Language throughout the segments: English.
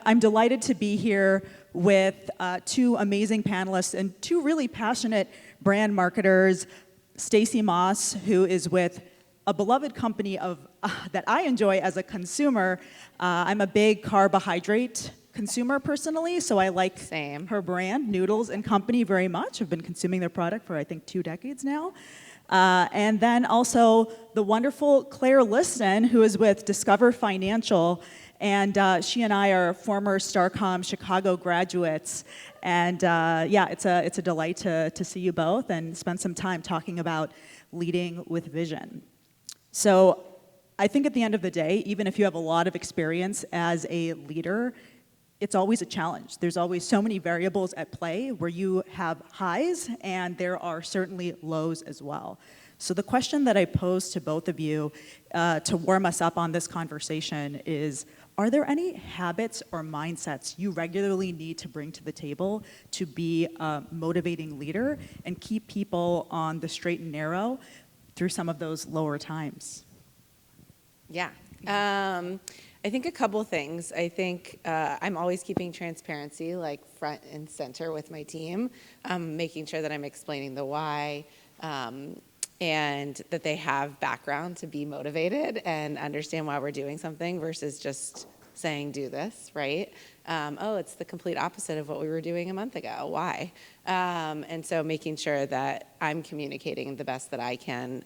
I'm delighted to be here with two amazing panelists and two really passionate brand marketers. Stacy Moss, who is with a beloved company that I enjoy as a consumer. I'm a big carbohydrate consumer personally, so I like her brand, Noodles & Company, very much. I've been consuming their product for, I think, 2 decades now. And then also the wonderful Claire Liston, who is with Discover Financial, and she and I are former Starcom Chicago graduates. And yeah, it's a delight to see you both and spend some time talking about leading with vision. So I think at the end of the day, even if you have a lot of experience as a leader, it's always a challenge. There's always so many variables at play where you have highs and there are certainly lows as well. So the question that I pose to both of you to warm us up on this conversation is, are there any habits or mindsets you regularly need to bring to the table to be a motivating leader and keep people on the straight and narrow through some of those lower times? Yeah. I think a couple things. I think I'm always keeping transparency like front and center with my team, making sure that I'm explaining the why, and that they have background to be motivated and understand why we're doing something versus just saying do this, right? Oh, it's the complete opposite of what we were doing a month ago. Why? And so making sure that I'm communicating the best that I can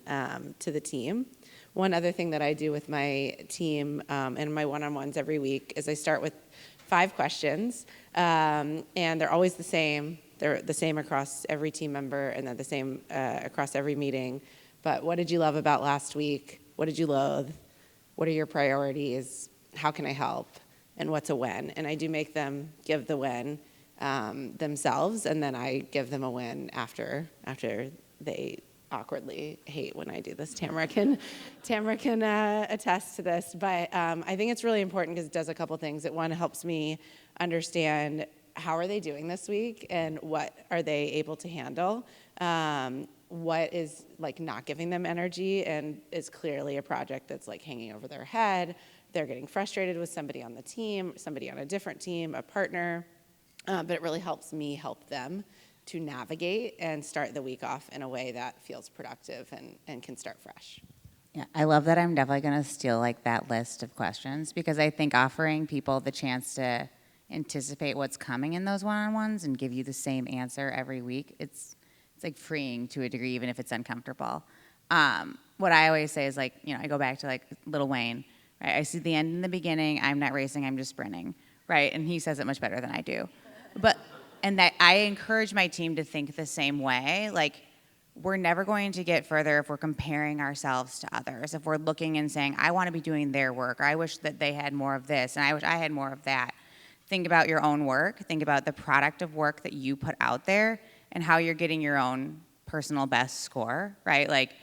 to the team. One other thing that I do with my team in my one-on-ones every week is I start with 5 questions, and they're always the same. They're the same across every team member, and they're the same across every meeting. But what did you love about last week? What did you loathe? What are your priorities? How can I help? And what's a win? And I do make them give the win themselves, and then I give them a win after they awkwardly hate when I do this. Tamara can attest to this, but I think it's really important because it does a couple things. It one helps me understand how are they doing this week and what are they able to handle. What is like not giving them energy and is clearly a project that's like hanging over their head. They're getting frustrated with somebody on the team, somebody on a different team, a partner, but it really helps me help them to navigate and start the week off in a way that feels productive and can start fresh. Yeah, I love that. I'm definitely going to steal like that list of questions because I think offering people the chance to anticipate what's coming in those one-on-ones and give you the same answer every week, it's like freeing to a degree, even if it's uncomfortable. What I always say is like, I go back to like Lil Wayne, right? I see the end and the beginning. I'm not racing, I'm just sprinting, right? And he says it much better than I do. And that I encourage my team to think the same way. Like, we're never going to get further if we're comparing ourselves to others. If we're looking and saying, I want to be doing their work, or I wish that they had more of this, and I wish I had more of that. Think about your own work. Think about the product of work that you put out there and how you're getting your own personal best score, right? Like,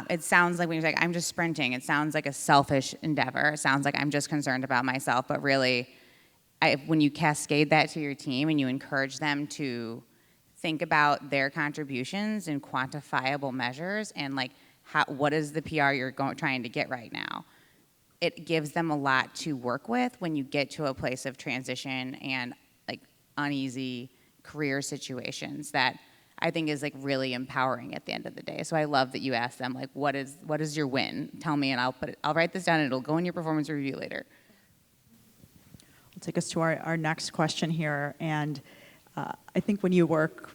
it sounds like when you're like, I'm just sprinting, it sounds like a selfish endeavor. It sounds like I'm just concerned about myself, but really, when you cascade that to your team and you encourage them to think about their contributions in quantifiable measures and like what is the PR you're trying to get right now, it gives them a lot to work with when you get to a place of transition and like uneasy career situations that I think is like really empowering at the end of the day. So I love that you asked them like, what is your win? Tell me and I'll write this down and it'll go in your performance review later. Take us to our next question here. And I think when you work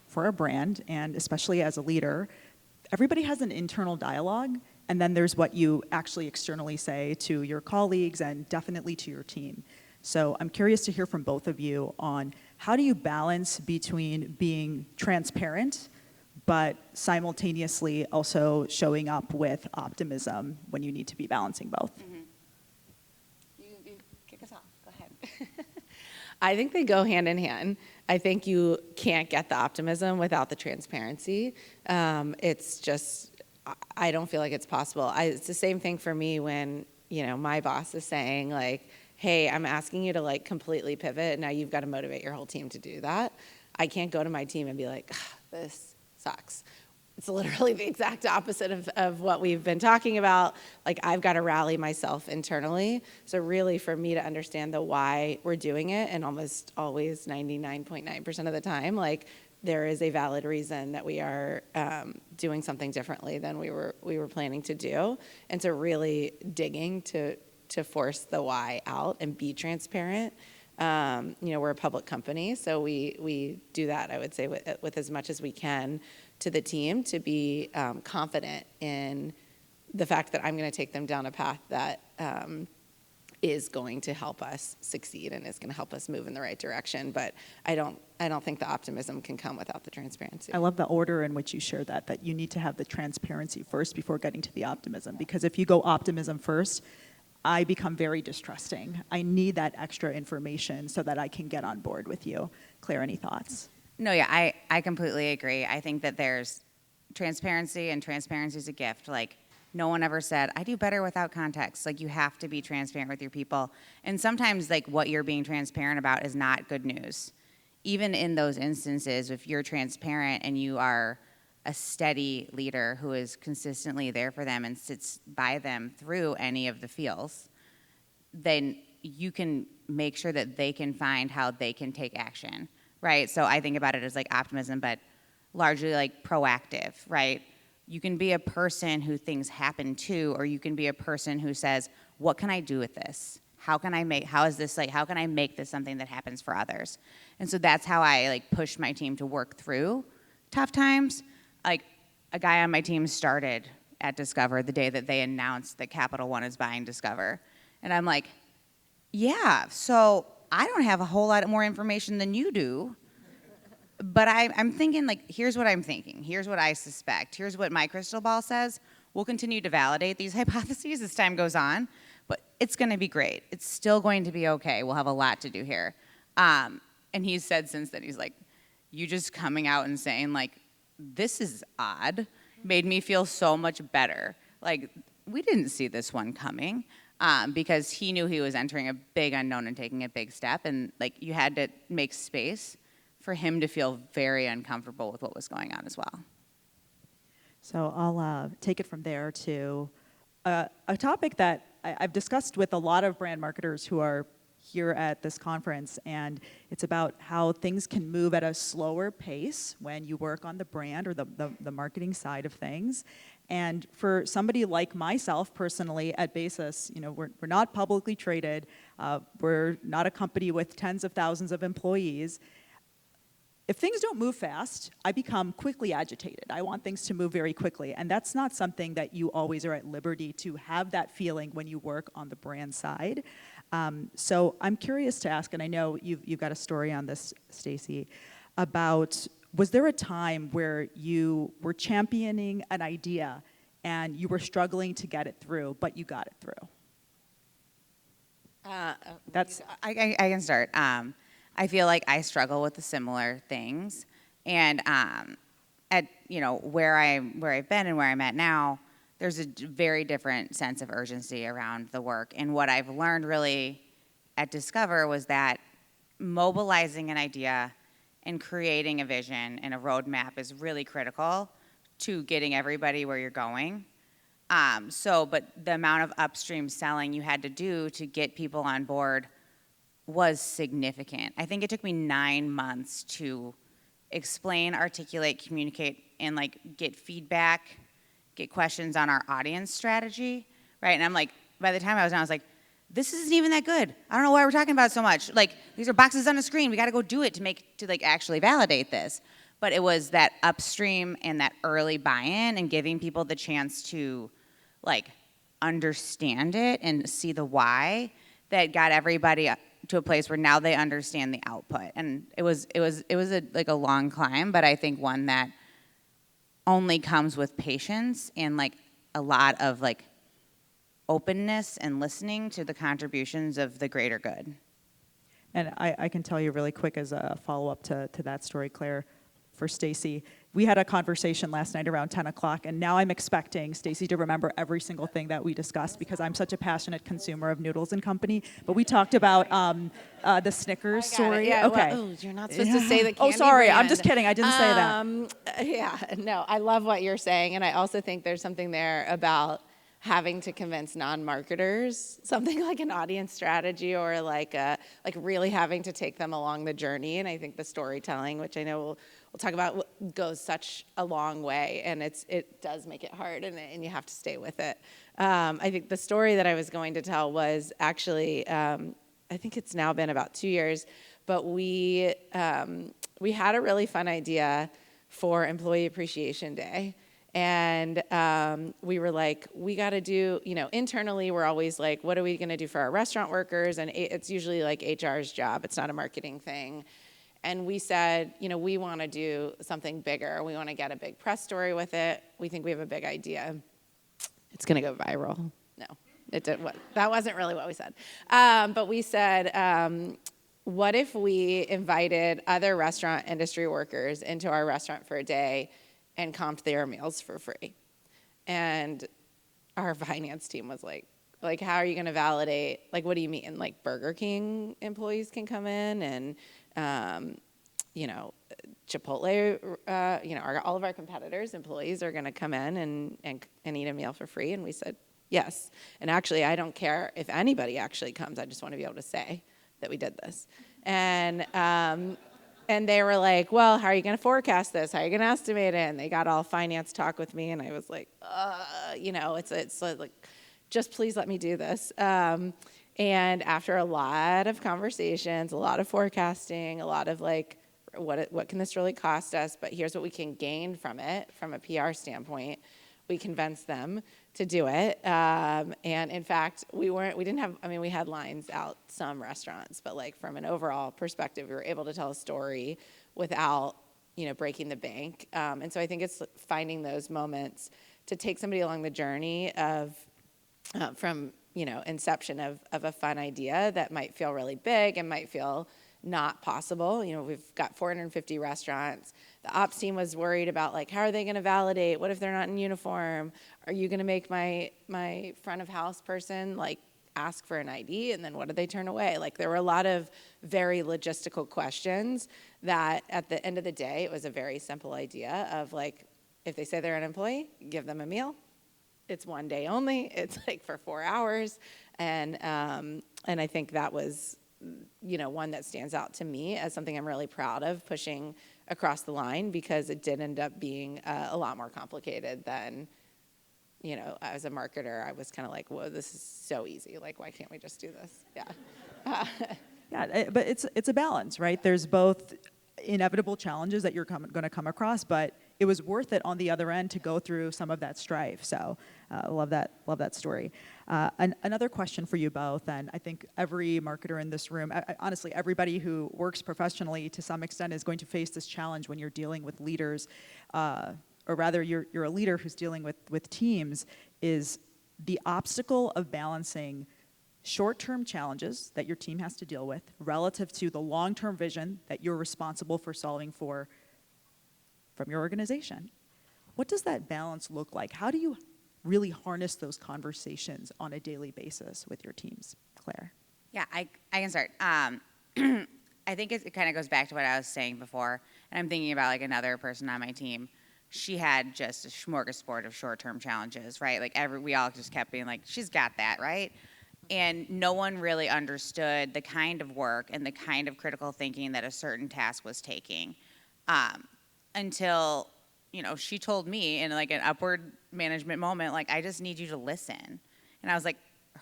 for a brand, and especially as a leader, everybody has an internal dialogue, and then there's what you actually externally say to your colleagues and definitely to your team. So I'm curious to hear from both of you on how do you balance between being transparent, but simultaneously also showing up with optimism when you need to be balancing both? Mm-hmm. I think they go hand in hand. I think you can't get the optimism without the transparency. It's just, I don't feel like it's possible. It's the same thing for me when, my boss is saying like, hey, I'm asking you to like completely pivot. Now you've got to motivate your whole team to do that. I can't go to my team and be like, this sucks. it's literally the exact opposite of what we've been talking about. Like, I've got to rally myself internally. So really, for me to understand the why we're doing it, and almost always 99.9% of the time, like, there is a valid reason that we are doing something differently than we were planning to do. And so really digging to force the why out and be transparent. We're a public company, so we do that, I would say, with as much as we can to the team, to be confident in the fact that I'm going to take them down a path that is going to help us succeed and is going to help us move in the right direction. But I don't think the optimism can come without the transparency. I love the order in which you share that you need to have the transparency first before getting to the optimism. Because if you go optimism first, I become very distrusting. I need that extra information so that I can get on board with you. Claire, any thoughts? No, yeah, I completely agree. I think that there's transparency, and transparency is a gift. Like, no one ever said, I do better without context. Like, you have to be transparent with your people. And sometimes, like, what you're being transparent about is not good news. Even in those instances, if you're transparent and you are a steady leader who is consistently there for them and sits by them through any of the feels, then you can make sure that they can find how they can take action, right? So I think about it as like optimism, but largely like proactive, right? You can be a person who things happen to, or you can be a person who says, what can I do with this? How can I make this something that happens for others? And so that's how I like push my team to work through tough times. Like, a guy on my team started at Discover the day that they announced that Capital One is buying Discover. And I'm like, yeah, so I don't have a whole lot more information than you do. But I'm thinking, like, here's what I'm thinking. Here's what I suspect. Here's what my crystal ball says. We'll continue to validate these hypotheses as time goes on, but it's going to be great. It's still going to be okay. We'll have a lot to do here. And he's said since then, he's like, you just coming out and saying, like, this is odd, made me feel so much better. Like, we didn't see this one coming, because he knew he was entering a big unknown and taking a big step, and like, you had to make space for him to feel very uncomfortable with what was going on as well. So I'll take it from there to a topic that I've discussed with a lot of brand marketers who are here at this conference, and it's about how things can move at a slower pace when you work on the brand or the marketing side of things. And for somebody like myself personally at Basis, we're not publicly traded, we're not a company with tens of thousands of employees. If things don't move fast, I become quickly agitated. I want things to move very quickly, and that's not something that you always are at liberty to have that feeling when you work on the brand side. So I'm curious to ask, and I know you've got a story on this, Stacey, about, was there a time where you were championing an idea and you were struggling to get it through, but you got it through? That's I can start. I feel like I struggle with the similar things, and at where I've been and where I'm at now, there's a very different sense of urgency around the work. And what I've learned really at Discover was that mobilizing an idea and creating a vision and a roadmap is really critical to getting everybody where you're going. But the amount of upstream selling you had to do to get people on board was significant. I think it took me 9 months to explain, articulate, communicate, and like get feedback, get questions on our audience strategy, right? And I'm like, by the time I was like, this isn't even that good. I don't know why we're talking about it so much. Like, these are boxes on a screen. We got to go do it to like actually validate this. But it was that upstream and that early buy-in and giving people the chance to like understand it and see the why that got everybody to a place where now they understand the output. And it was a long climb, but I think one that only comes with patience and like a lot of like openness and listening to the contributions of the greater good. And I can tell you really quick as a follow-up to that story, Claire, for Stacey, we had a conversation last night around 10 o'clock, and now I'm expecting Stacy to remember every single thing that we discussed because I'm such a passionate consumer of Noodles and Company. But we talked about the Snickers story. Yeah, okay. well, you're not supposed to say the Oh, candy sorry. I'm brand. just kidding. I didn't say that. Yeah, no, I love what you're saying, and I also think there's something there about having to convince non-marketers something like an audience strategy or like really having to take them along the journey. And I think the storytelling, which I know we'll talk about, goes such a long way, and it does make it hard, and you have to stay with it. I think the story that I was going to tell was actually, I think it's now been about 2 years, but we had a really fun idea for Employee Appreciation Day. And we were like, we got to do, internally, we're always like, what are we going to do for our restaurant workers? And it's usually like HR's job. It's not a marketing thing. And we said, we want to do something bigger. We want to get a big press story with it. We think we have a big idea. It's going to go viral. No, it didn't. That wasn't really what we said. But we said, what if we invited other restaurant industry workers into our restaurant for a day and comped their meals for free? And our finance team was like, how are you going to validate? Like, what do you mean? Like, Burger King employees can come in and, Chipotle, all of our competitors' employees are going to come in and eat a meal for free. And we said, yes. And actually, I don't care if anybody actually comes. I just want to be able to say that we did this. And they were like, well, how are you going to forecast this? How are you going to estimate it? And they got all finance talk with me, and I was like, it's like, just please let me do this. And after a lot of conversations, a lot of forecasting, a lot of like, what can this really cost us? But here's what we can gain from it from a PR standpoint. We convinced them to do it. And in fact, we had lines out some restaurants, but like from an overall perspective, we were able to tell a story without, breaking the bank. And so I think it's finding those moments to take somebody along the journey of, from, inception of a fun idea that might feel really big and might feel not possible. We've got 450 restaurants. The ops team was worried about like, how are they going to validate? What if they're not in uniform? Are you going to make my front of house person like ask for an ID? And then what did they turn away? Like there were a lot of very logistical questions that at the end of the day, it was a very simple idea of like, if they say they're an employee, give them a meal. It's one day only. It's like for 4 hours. And I think that was, one that stands out to me as something I'm really proud of pushing across the line, because it did end up being a lot more complicated than, as a marketer, I was kind of like, whoa, this is so easy. Like, why can't we just do this? Yeah. Yeah, but it's a balance, right? There's both inevitable challenges that you're going to come across, but it was worth it on the other end to go through some of that strife. So love that story. Another question for you both, and I think every marketer in this room, honestly, everybody who works professionally to some extent is going to face this challenge when you're dealing with leaders, or rather you're a leader who's dealing with teams, is the obstacle of balancing short-term challenges that your team has to deal with relative to the long-term vision that you're responsible for solving for from your organization. What does that balance look like? How do you really harness those conversations on a daily basis with your teams? Claire? Yeah, I can start. I think it kind of goes back to what I was saying before, and I'm thinking about like another person on my team. She had just a smorgasbord of short-term challenges, right? Like we all just kept being like, she's got that, right? And no one really understood the kind of work and the kind of critical thinking that a certain task was taking, until, she told me in like an upward management moment, like, I just need you to listen. And I was like,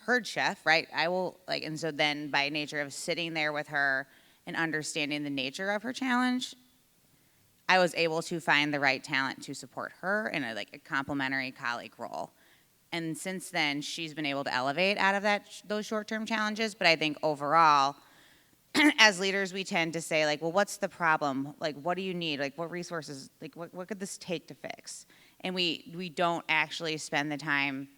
heard, chef, right? I will, like, and so then by nature of sitting there with her and understanding the nature of her challenge, I was able to find the right talent to support her in a complementary colleague role. And since then, she's been able to elevate out of those short-term challenges. But I think overall, as leaders, we tend to say, like, well, what's the problem? Like, what do you need? Like, what resources? Like, what could this take to fix? And we don't actually spend the time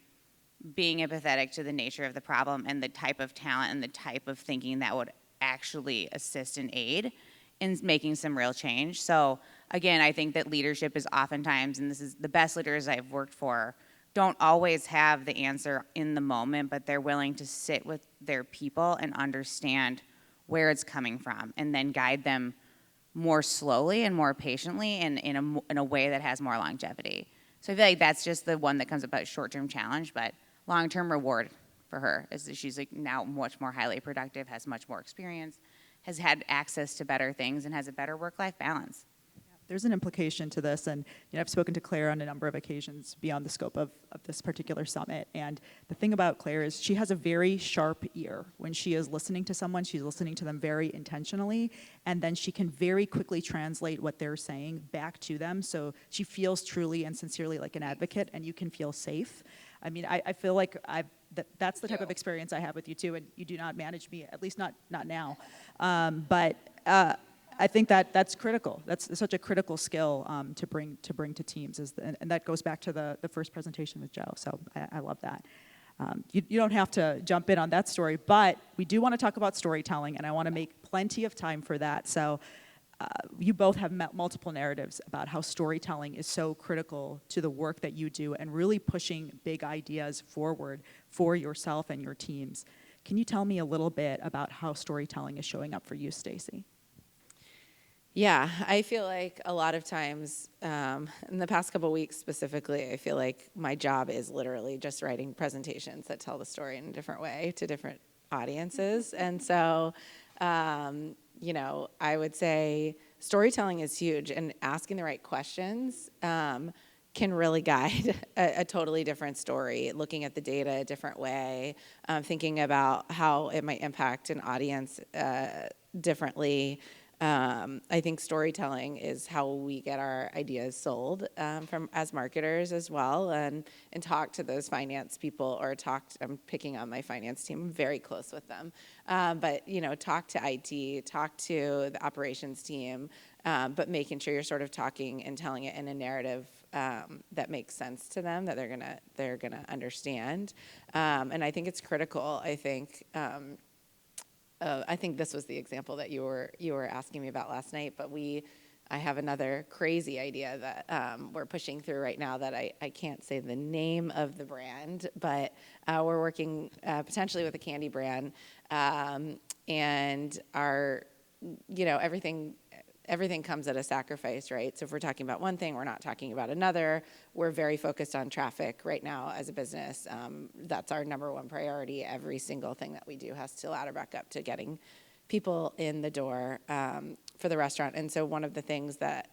being empathetic to the nature of the problem and the type of talent and the type of thinking that would actually assist and aid in making some real change. So again, I think that leadership is oftentimes, and this is the best leaders I've worked for, don't always have the answer in the moment, but they're willing to sit with their people and understand where it's coming from and then guide them more slowly and more patiently and in a way that has more longevity. So I feel like that's just the one that comes about short-term challenge, but long-term reward for her is that she's like now much more highly productive, has much more experience, has had access to better things, and has a better work-life balance. There's an implication to this, and I've spoken to Claire on a number of occasions beyond the scope of this particular summit. And the thing about Claire is she has a very sharp ear. When she is listening to someone, she's listening to them very intentionally, and then she can very quickly translate what they're saying back to them. So she feels truly and sincerely like an advocate, and you can feel safe. I mean, I feel like that's the type of experience I have with you too, and you do not manage me, at least not now. But I think that's critical. That's such a critical skill to bring to teams, and that goes back to the first presentation with Joe. So I love that. You don't have to jump in on that story, but we do want to talk about storytelling, and I want to make plenty of time for that. So you both have multiple narratives about how storytelling is so critical to the work that you do and really pushing big ideas forward for yourself and your teams. Can you tell me a little bit about how storytelling is showing up for you, Stacy? Yeah, I feel like a lot of times, in the past couple of weeks specifically, I feel like my job is literally just writing presentations that tell the story in a different way to different audiences. And so, I would say storytelling is huge, and asking the right questions can really guide a totally different story, looking at the data a different way, thinking about how it might impact an audience differently. I think storytelling is how we get our ideas sold from as marketers as well, and talk to those finance people, or I'm picking on my finance team, I'm very close with them, but talk to IT, talk to the operations team, but making sure you're sort of talking and telling it in a narrative that makes sense to them, that they're gonna understand, and I think it's critical. I think this was the example that you were asking me about last night, but I have another crazy idea that we're pushing through right now that I can't say the name of the brand, but we're working potentially with a candy brand, and everything comes at a sacrifice, right? So if we're talking about one thing, we're not talking about another. We're very focused on traffic right now as a business. That's our number one priority. Every single thing that we do has to ladder back up to getting people in the door for the restaurant. And so one of the things that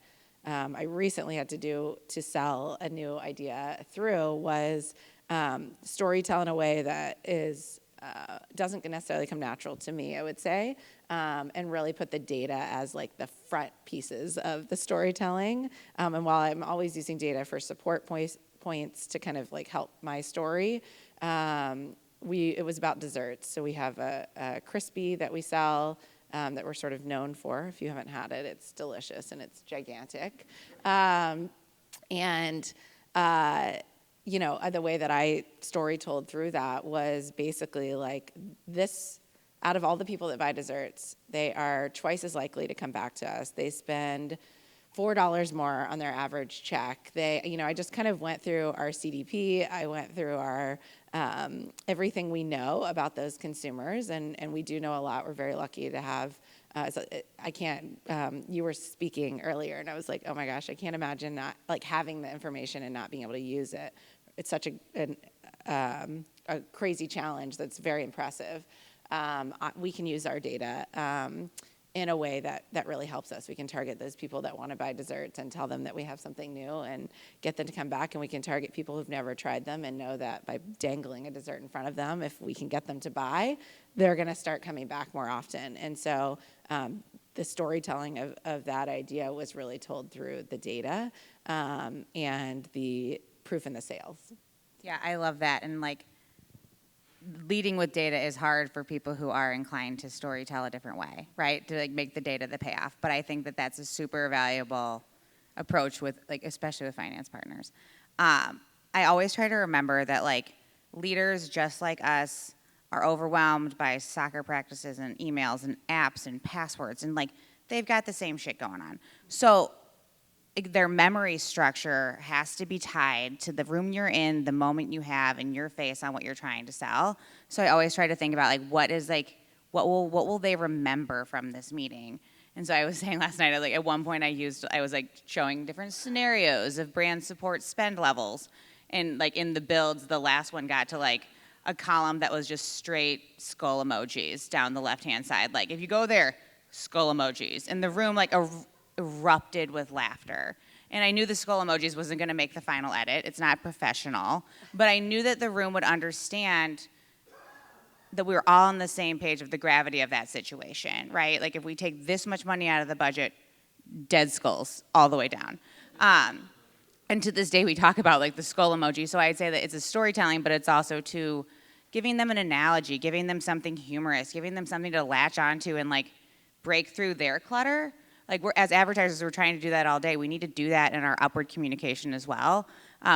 I recently had to do to sell a new idea through was storytell in a way that doesn't necessarily come natural to me, I would say, and really put the data as like the front pieces of the storytelling. And while I'm always using data for support points to kind of like help my story, it was about desserts. So we have a crispy that we sell that we're sort of known for. If you haven't had it, it's delicious and it's gigantic. The way that I story told through that was basically like this: out of all the people that buy desserts, they are twice as likely to come back to us. They spend $4 more on their average check. I just kind of went through our CDP. I went through our everything we know about those consumers, and we do know a lot. We're very lucky to have. You were speaking earlier, and I was like, oh my gosh, I can't imagine not like having the information and not being able to use it. It's such a crazy challenge that's very impressive. We can use our data in a way that really helps us. We can target those people that want to buy desserts and tell them that we have something new and get them to come back, and we can target people who've never tried them and know that by dangling a dessert in front of them, if we can get them to buy, they're going to start coming back more often. And so the storytelling of that idea was really told through the data and the proof in the sales. Yeah, I love that. And like, leading with data is hard for people who are inclined to storytell a different way, right? To like make the data the payoff. But I think that that's a super valuable approach with like, especially with finance partners. I always try to remember that like leaders just like us are overwhelmed by soccer practices and emails and apps and passwords, and like they've got the same shit going on. So like, their memory structure has to be tied to the room you're in, the moment you have, and your face on what you're trying to sell. So I always try to think about like what will they remember from this meeting? And so I was saying last night, like at one point I was like showing different scenarios of brand support spend levels, and like in the builds, the last one got to like a column that was just straight skull emojis down the left-hand side. Like if you go there, skull emojis, and the room like erupted with laughter. And I knew the skull emojis wasn't going to make the final edit. It's not professional, but I knew that the room would understand that we were all on the same page of the gravity of that situation, right? Like if we take this much money out of the budget, dead skulls all the way down. And to this day, we talk about like the skull emoji. So I'd say that it's a storytelling, but it's also to giving them an analogy, giving them something humorous, giving them something to latch onto and like break through their clutter. Like as advertisers, we're trying to do that all day. We need to do that in our upward communication as well.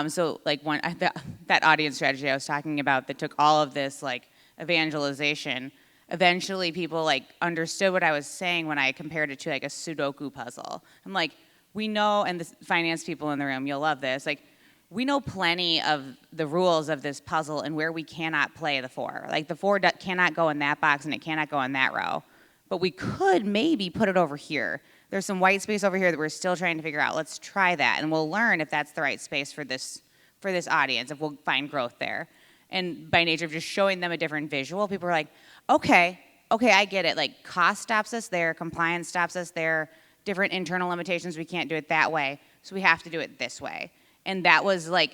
So like that audience strategy I was talking about that took all of this like evangelization, eventually people like understood what I was saying when I compared it to like a Sudoku puzzle. I'm like, we know, and the finance people in the room, you'll love this, like we know plenty of the rules of this puzzle and where we cannot play the 4. Like the 4 cannot go in that box and it cannot go in that row. But we could maybe put it over here. There's some white space over here that we're still trying to figure out. Let's try that, and we'll learn if that's the right space for this audience, if we'll find growth there. And by nature of just showing them a different visual, people are like, okay, I get it. Like cost stops us there, compliance stops us there, different internal limitations, we can't do it that way, so we have to do it this way. And that was like,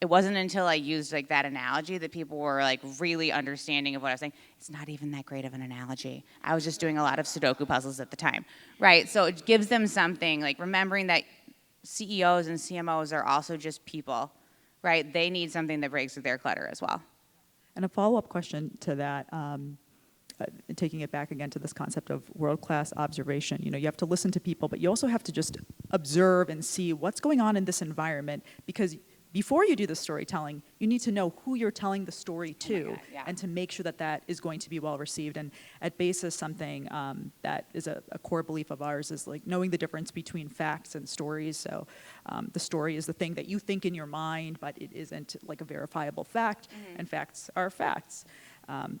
it wasn't until I used like that analogy that people were like really understanding of what I was saying. It's not even that great of an analogy. I was just doing a lot of Sudoku puzzles at the time, right? So it gives them something, like remembering that CEOs and CMOs are also just people, right? They need something that breaks through their clutter as well. And a follow-up question to that, taking it back again to this concept of world-class observation. You know, you have to listen to people, but you also have to just observe and see what's going on in this environment, because before you do the storytelling, you need to know who you're telling the story to, God, yeah. and to make sure that that is going to be well received. And at Basis, something that is a core belief of ours is like knowing the difference between facts and stories. So the story is the thing that you think in your mind, but it isn't like a verifiable fact, and facts are facts.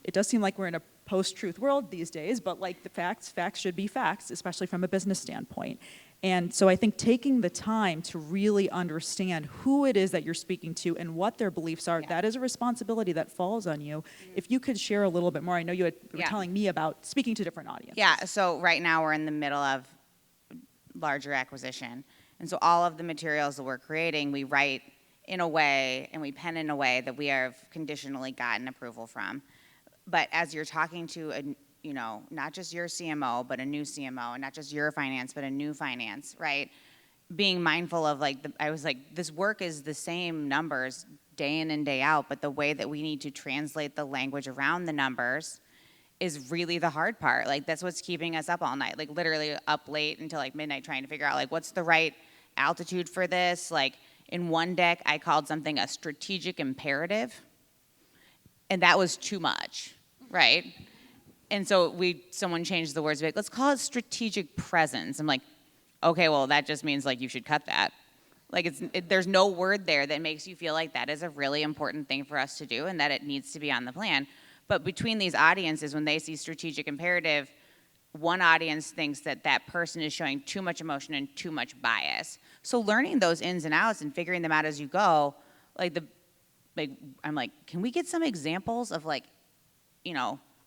It does seem like we're in a post-truth world these days, but like the facts should be facts, especially from a business standpoint. And so I think taking the time to really understand who it is that you're speaking to and what their beliefs are, that is a responsibility that falls on you. If you could share a little bit more, I know you were telling me about speaking to different audiences. Yeah, so right now we're in the middle of larger acquisition. And so all of the materials that we're creating, we write in a way and we pen in a way that we have conditionally gotten approval from. But as you're talking to not just your CMO, but a new CMO, and not just your finance, but a new finance, right? Being mindful of I was like, this work is the same numbers day in and day out, but the way that we need to translate the language around the numbers is really the hard part. Like that's what's keeping us up all night, like literally up late until like midnight trying to figure out like what's the right altitude for this. Like in one deck, I called something a strategic imperative, and that was too much, right? And so someone changed the words, like, let's call it strategic presence. I'm like, okay, well, that just means like you should cut that. Like there's no word there that makes you feel like that is a really important thing for us to do and that it needs to be on the plan. But between these audiences, when they see strategic imperative, one audience thinks that that person is showing too much emotion and too much bias. So learning those ins and outs and figuring them out as you go, I'm like, can we get some examples of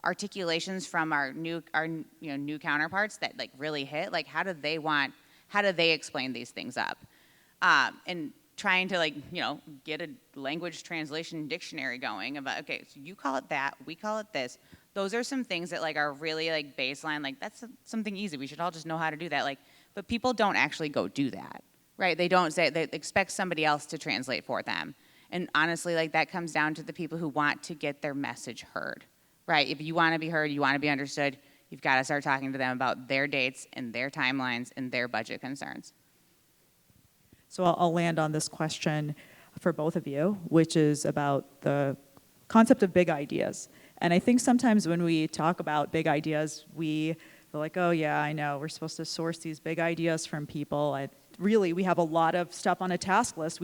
articulations from our new counterparts that like really hit? Like how do they explain these things up? And trying to get a language translation dictionary going about, okay, so you call it that, we call it this. Those are some things that are really baseline, that's something easy. We should all just know how to do that. But people don't actually go do that, right? They don't they expect somebody else to translate for them. And honestly, that comes down to the people who want to get their message heard, right? If you want to be heard, you want to be understood, you've got to start talking to them about their dates and their timelines and their budget concerns. So I'll land on this question for both of you, which is about the concept of big ideas. And I think sometimes when we talk about big ideas, we They're like, oh yeah, I know, we're supposed to source these big ideas from people. Really, we have a lot of stuff on a task list.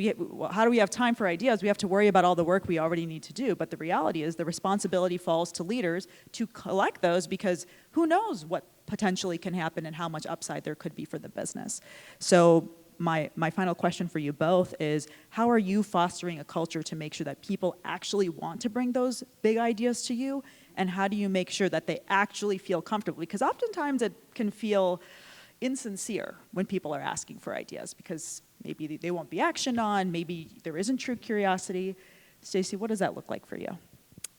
How do we have time for ideas? We have to worry about all the work we already need to do. But the reality is the responsibility falls to leaders to collect those, because who knows what potentially can happen and how much upside there could be for the business. So my final question for you both is, how are you fostering a culture to make sure that people actually want to bring those big ideas to you? And how do you make sure that they actually feel comfortable? Because oftentimes it can feel insincere when people are asking for ideas, because maybe they won't be actioned on, maybe there isn't true curiosity. Stacey, what does that look like for you?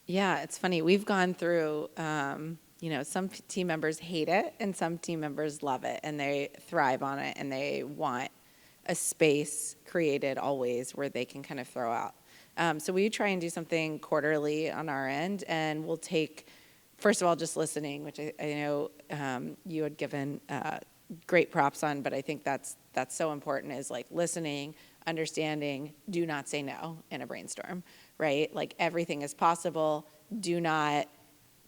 Yeah, it's funny. We've gone through, some team members hate it and some team members love it and they thrive on it and they want a space created always where they can kind of throw out. So we try and do something quarterly on our end, and we'll take, first of all, just listening, which I know you had given great props on, but I think that's so important, is like listening, understanding, do not say no in a brainstorm, right? Like everything is possible. Do not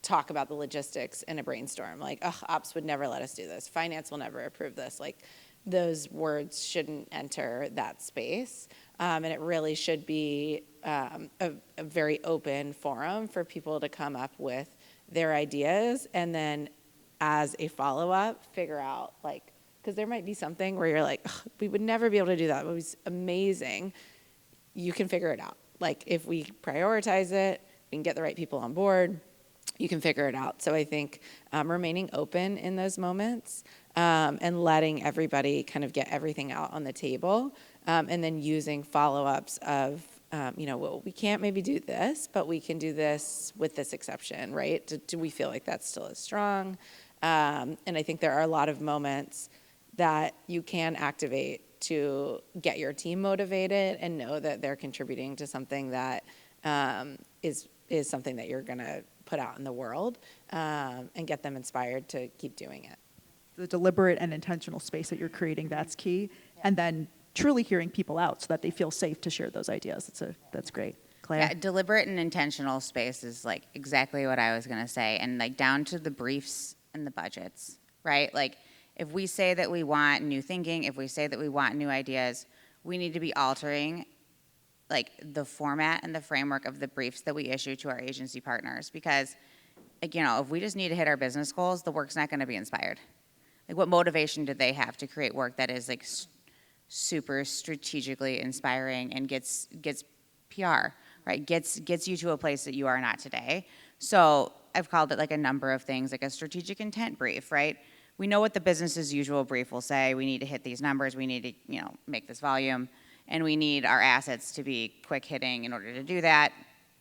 talk about the logistics in a brainstorm. Like, ops would never let us do this. Finance will never approve this. Like those words shouldn't enter that space. And it really should be a very open forum for people to come up with their ideas, and then as a follow-up, figure out, like, because there might be something where you're like, we would never be able to do that. It was amazing. You can figure it out. Like, if we prioritize it, we can get the right people on board, you can figure it out. So I think remaining open in those moments and letting everybody kind of get everything out on the table, and then using follow-ups of, well, we can't maybe do this, but we can do this with this exception, right? Do we feel like that's still as strong? And I think there are a lot of moments that you can activate to get your team motivated and know that they're contributing to something that is something that you're going to put out in the world, and get them inspired to keep doing it. The deliberate and intentional space that you're creating, that's key. Yeah. And then truly hearing people out so that they feel safe to share those ideas. That's great. Claire? Yeah, deliberate and intentional space is like exactly what I was going to say. And like down to the briefs and the budgets, right? Like if we say that we want new thinking, if we say that we want new ideas, we need to be altering like the format and the framework of the briefs that we issue to our agency partners. Because, like, if we just need to hit our business goals, the work's not going to be inspired. Like, what motivation do they have to create work that is like super strategically inspiring and gets PR, right? Gets you to a place that you are not today. So I've called it like a number of things, like a strategic intent brief, right? We know what the business as usual brief will say. We need to hit these numbers. We need to, make this volume. And we need our assets to be quick hitting in order to do that.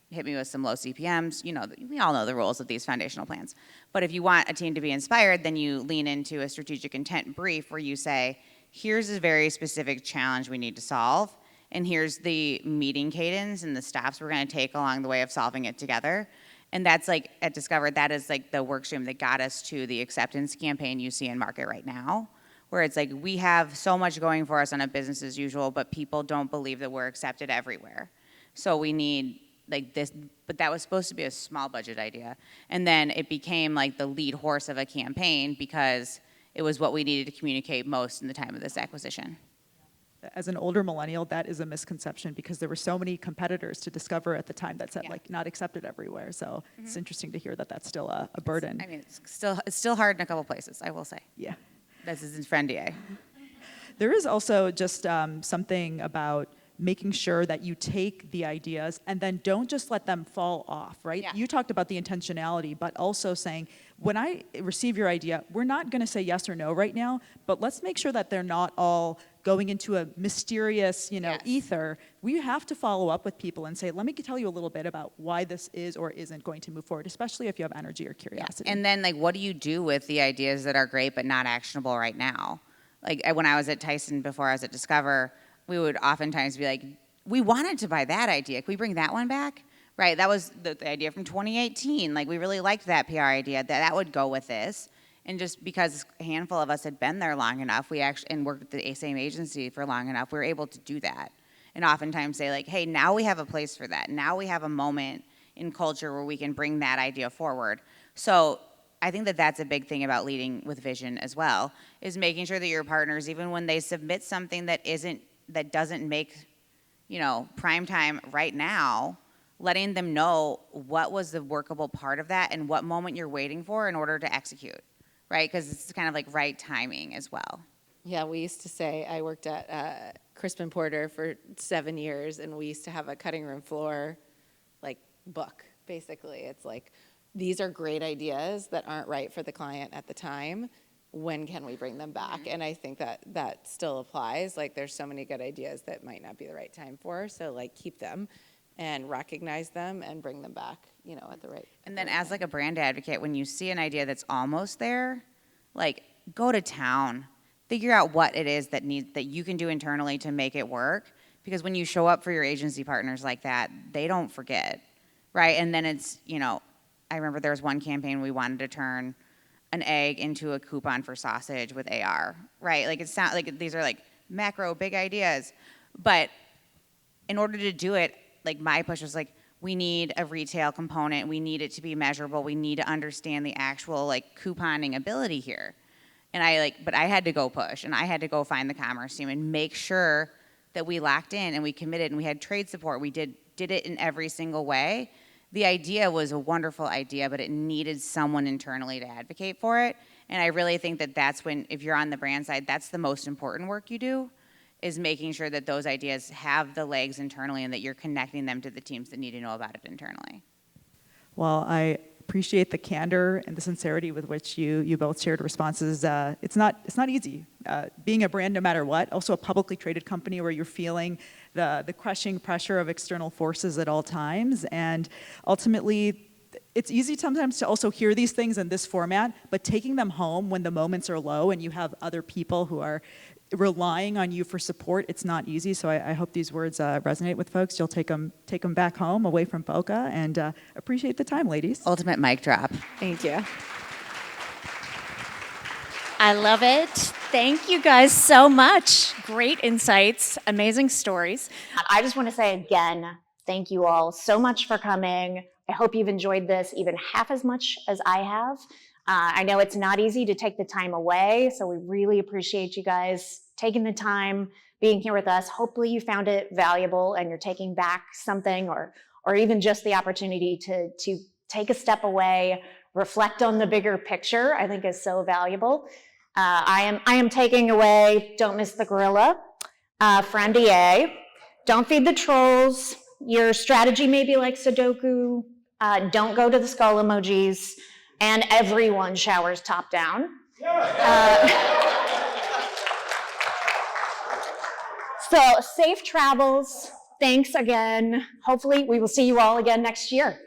Hit me with some low CPMs. We all know the rules of these foundational plans. But if you want a team to be inspired, then you lean into a strategic intent brief where you say, here's a very specific challenge we need to solve, and here's the meeting cadence and the steps we're going to take along the way of solving it together. And that's like, at Discover, that is like the work stream that got us to the acceptance campaign you see in market right now, where it's like we have so much going for us on a business as usual, but people don't believe that we're accepted everywhere. So we need like this, but that was supposed to be a small budget idea. And then it became like the lead horse of a campaign because it was what we needed to communicate most in the time of this acquisition. As an older millennial, that is a misconception because there were so many competitors to Discover at the time that said like not accepted everywhere. So it's interesting to hear that that's still a burden. It's still hard in a couple places, I will say. Yeah. This is in Friendier. There is also just something about making sure that you take the ideas and then don't just let them fall off, right? Yeah. You talked about the intentionality, but also saying, when I receive your idea, we're not going to say yes or no right now, but let's make sure that they're not all going into a mysterious, Yes. ether. We have to follow up with people and say, let me tell you a little bit about why this is or isn't going to move forward, especially if you have energy or curiosity. And then, like, what do you do with the ideas that are great but not actionable right now? Like, when I was at Tyson before I was at Discover, we would oftentimes be like, we wanted to buy that idea. Can we bring that one back? Right, that was the idea from 2018. Like, we really liked that PR idea, that would go with this. And just because a handful of us had been there long enough, and worked at the same agency for long enough, we were able to do that. And oftentimes say like, hey, now we have a place for that. Now we have a moment in culture where we can bring that idea forward. So I think that that's a big thing about leading with vision as well, is making sure that your partners, even when they submit something that doesn't make, prime time right now, letting them know what was the workable part of that and what moment you're waiting for in order to execute, right? Because it's kind of like right timing as well. Yeah, we used to say, I worked at Crispin Porter for 7 years, and we used to have a cutting room floor, like, book, basically. It's like, these are great ideas that aren't right for the client at the time. When can we bring them back? And I think that still applies. Like, there's so many good ideas that might not be the right time for, so, like, keep them and recognize them and bring them back, at the right. And then as like a brand advocate, when you see an idea that's almost there, like, go to town. Figure out what it is that you can do internally to make it work. Because when you show up for your agency partners like that, they don't forget, right? And then it's, I remember there was one campaign we wanted to turn an egg into a coupon for sausage with AR, right? Like, it's not like these are like macro big ideas. But in order to do it, like, my push was like, we need a retail component. We need it to be measurable. We need to understand the actual like couponing ability here. But I had to go push, and I had to go find the commerce team and make sure that we locked in and we committed and we had trade support. We did it in every single way. The idea was a wonderful idea, but it needed someone internally to advocate for it. And I really think that that's when, if you're on the brand side, that's the most important work you do, is making sure that those ideas have the legs internally and that you're connecting them to the teams that need to know about it internally. Well, I appreciate the candor and the sincerity with which you both shared responses. It's not easy being a brand no matter what. Also a publicly traded company where you're feeling the crushing pressure of external forces at all times. And ultimately, it's easy sometimes to also hear these things in this format, but taking them home when the moments are low and you have other people who are relying on you for support, it's not easy. So I hope these words resonate with folks. You'll take them back home away from Boca, and appreciate the time, ladies. Ultimate mic drop. Thank you. I love it. Thank you guys so much. Great insights, amazing stories. I just want to say again, thank you all so much for coming. I hope you've enjoyed this even half as much as I have. I know it's not easy to take the time away, so we really appreciate you guys taking the time, being here with us. Hopefully you found it valuable and you're taking back something, or even just the opportunity to take a step away, reflect on the bigger picture, I think is so valuable. I am taking away, don't miss the gorilla, friend EA. Don't feed the trolls. Your strategy may be like Sudoku. Don't go to the skull emojis. And everyone showers top down. So safe travels. Thanks again. Hopefully we will see you all again next year.